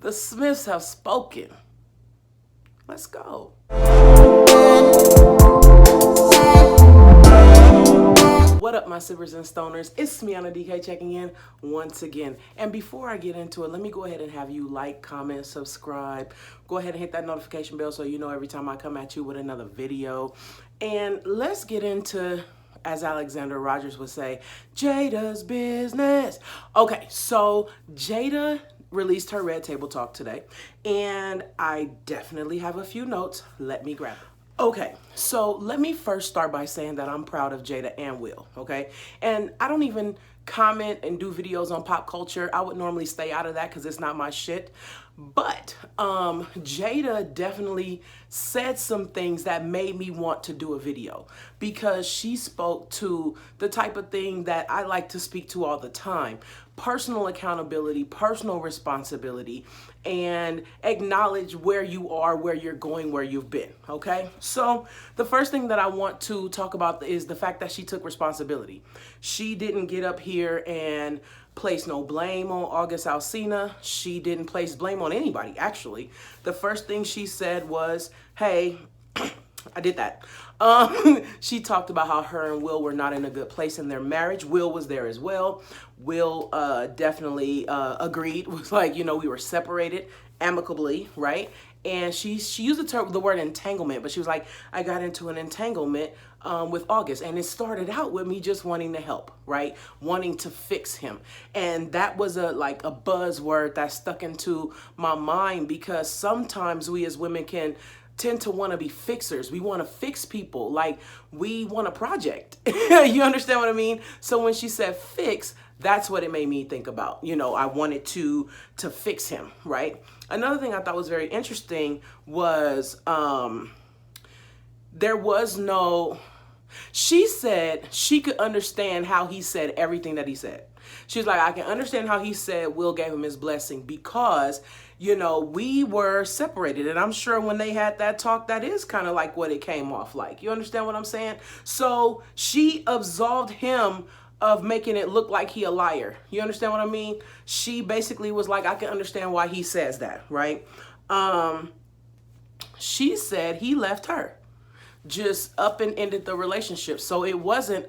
The Smiths have spoken. Let's go. What up, my sippers and stoners? It's me, Anna DK, checking in once again. And before I get into it, let me go ahead and have you like, comment, subscribe. Go ahead and hit that notification bell so you know every time I come at you with another video. And let's get into, as Alexander Rogers would say, Jada's business. Okay, so Jada released her Red Table Talk today, and I definitely have a few notes. Let me grab them. Okay, so let me first start by saying that I'm proud of Jada and Will, okay? And I don't even comment and do videos on pop culture. I would normally stay out of that because it's not my shit. But Jada definitely said some things that made me want to do a video because she spoke to the type of thing that I like to speak to all the time. Personal accountability, personal responsibility, and acknowledge where you are, where you're going, where you've been, okay? So the first thing that I want to talk about is the fact that she took responsibility. She didn't get up here and place no blame on August Alsina. She didn't place blame on anybody, actually. The first thing she said was, hey, I did that. She talked about how her and Will were not in a good place in their marriage. Will was there as well. Will definitely agreed. Was like, you know, we were separated amicably, right? And she used the word entanglement, but she was like, I got into an entanglement with August, and it started out with me just wanting to help, right? Wanting to fix him. And that was a buzzword that stuck into my mind because sometimes we as women can tend to want to be fixers. We want to fix people, like we want a project. You understand what I mean? So when she said fix, that's what it made me think about. You know, I wanted to fix him, right? Another thing I thought was very interesting was there was no, she said she could understand how he said everything that he said. She was like, I can understand how he said Will gave him his blessing because, you know, we were separated. And I'm sure when they had that talk, that is kind of like what it came off like. You understand what I'm saying? So she absolved him of making it look like he a liar. You understand what I mean? She basically was like, I can understand why he says that, right? She said he left her, just up and ended the relationship. So it wasn't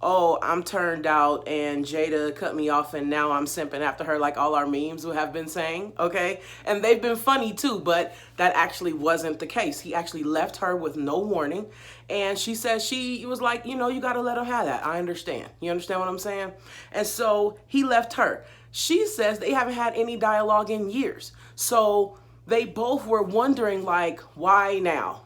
oh, I'm turned out and Jada cut me off and now I'm simping after her like all our memes have been saying, okay? And they've been funny too, but that actually wasn't the case. He actually left her with no warning. And she said she was like, you know, you got to let him have that. I understand. You understand what I'm saying? And so he left her. She says they haven't had any dialogue in years. So they both were wondering like, why now?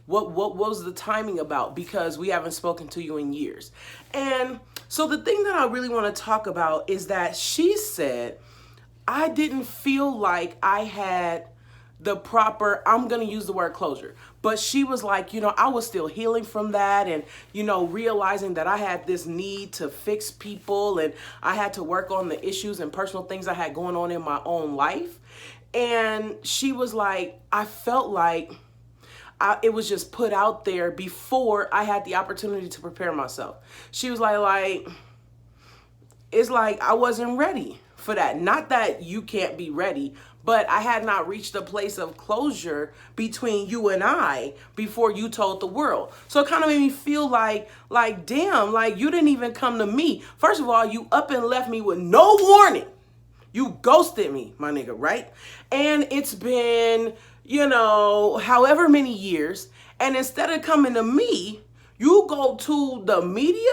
What was the timing about? Because we haven't spoken to you in years. And so the thing that I really want to talk about is that she said, I didn't feel like I had the proper, I'm going to use the word closure. But she was like, you know, I was still healing from that and, you know, realizing that I had this need to fix people and I had to work on the issues and personal things I had going on in my own life. And she was like, I felt like it was just put out there before I had the opportunity to prepare myself. She was like, it's like I wasn't ready for that. Not that you can't be ready, but I had not reached a place of closure between you and I before you told the world. So it kind of made me feel like damn, like you didn't even come to me. First of all, you up and left me with no warning. You ghosted me, my nigga, right? And it's been, you know, however many years. And instead of coming to me, you go to the media?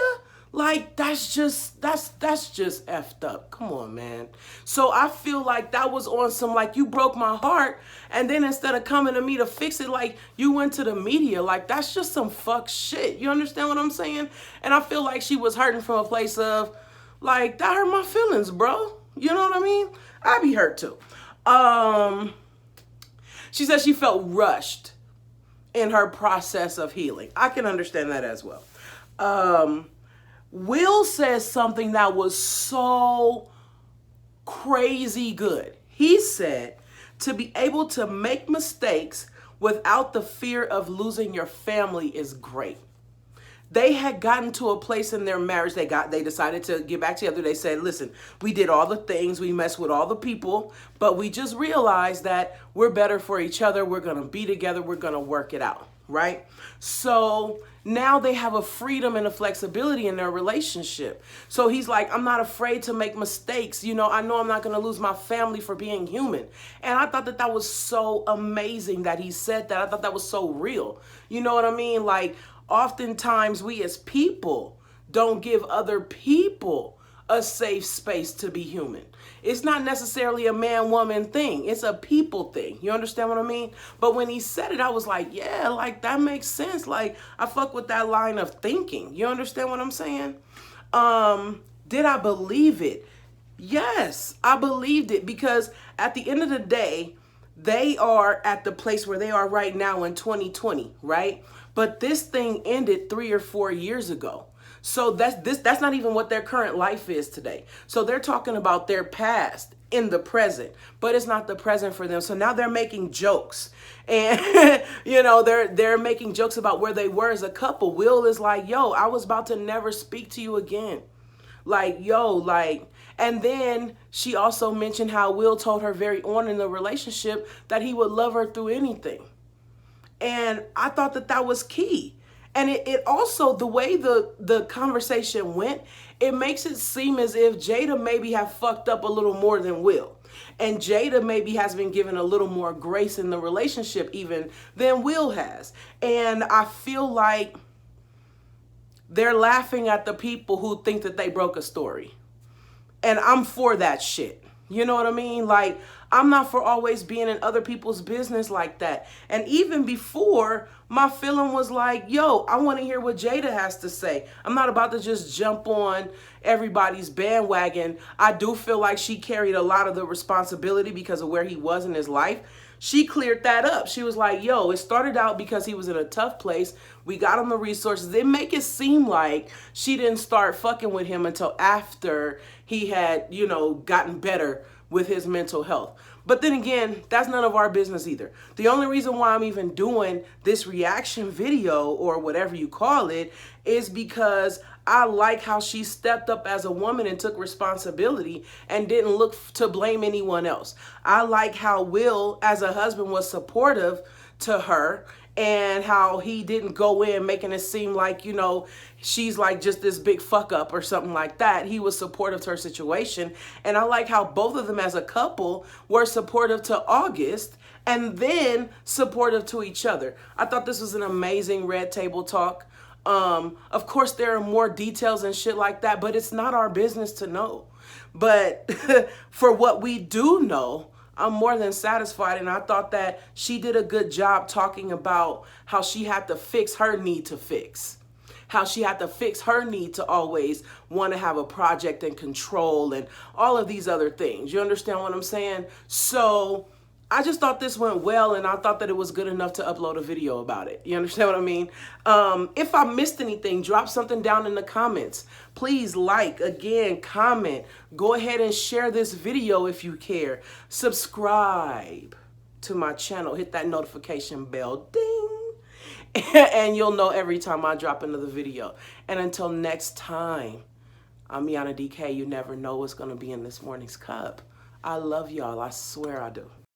Like, that's just effed up. Come on, man. So I feel like that was on some, like, you broke my heart. And then instead of coming to me to fix it, like, you went to the media. Like, that's just some fuck shit. You understand what I'm saying? And I feel like she was hurting from a place of, like, that hurt my feelings, bro. You know what I mean? I'd be hurt too. She said she felt rushed in her process of healing. I can understand that as well. Will says something that was so crazy good. He said to be able to make mistakes without the fear of losing your family is great. they had gotten to a place in their marriage. They decided to get back together. They said, listen, we did all the things, we messed with all the people, but we just realized that we're better for each other. We're going to be together. We're going to work it out. Right? So now they have a freedom and a flexibility in their relationship. So he's like, I'm not afraid to make mistakes. You know I'm not going to lose my family for being human. And I thought that that was so amazing that he said that. I thought that was so real. You know what I mean? Like, oftentimes we as people don't give other people a safe space to be human. It's not necessarily a man-woman thing. It's a people thing. You understand what I mean? But when he said it, I was like, yeah, like that makes sense. Like, I fuck with that line of thinking. You understand what I'm saying? Did I believe it? Yes, I believed it, because at the end of the day, they are at the place where they are right now in 2020, right? But this thing ended 3 or 4 years ago. So that's not even what their current life is today. So they're talking about their past in the present, but it's not the present for them. So now they're making jokes, and they're making jokes about where they were as a couple. Will is like, yo, I was about to never speak to you again. Like, yo, like, and then she also mentioned how Will told her very on in the relationship that he would love her through anything. And I thought that that was key. And it also, the way the conversation went, it makes it seem as if Jada maybe have fucked up a little more than Will. And Jada maybe has been given a little more grace in the relationship even than Will has. And I feel like they're laughing at the people who think that they broke a story. And I'm for that shit. You know what I mean? Like, I'm not for always being in other people's business like that. And even before, my feeling was like, yo, I want to hear what Jada has to say. I'm not about to just jump on everybody's bandwagon. I do feel like she carried a lot of the responsibility because of where he was in his life. She cleared that up. She was like, yo, it started out because he was in a tough place. We got him the resources. They make it seem like she didn't start fucking with him until after he had, gotten better with his mental health. But then again, that's none of our business either. The only reason why I'm even doing this reaction video, or whatever you call it, is because I like how she stepped up as a woman and took responsibility and didn't look to blame anyone else. I like how Will, as a husband, was supportive to her, and how he didn't go in making it seem like, she's like just this big fuck up or something like that. He was supportive to her situation. And I like how both of them as a couple were supportive to August and then supportive to each other. I thought this was an amazing red table talk. Of course, there are more details and shit like that, but it's not our business to know. But for what we do know, I'm more than satisfied. And I thought that she did a good job talking about how she had to fix her need to fix. How she had to fix her need to always want to have a project and control and all of these other things. You understand what I'm saying? So I just thought this went well, and I thought that it was good enough to upload a video about it. You understand what I mean? If I missed anything, drop something down in the comments. Please like, again, comment. Go ahead and share this video if you care. Subscribe to my channel. Hit that notification bell. Ding. And you'll know every time I drop another video. And until next time, I'm Yana DK. You never know what's going to be in this morning's cup. I love y'all. I swear I do.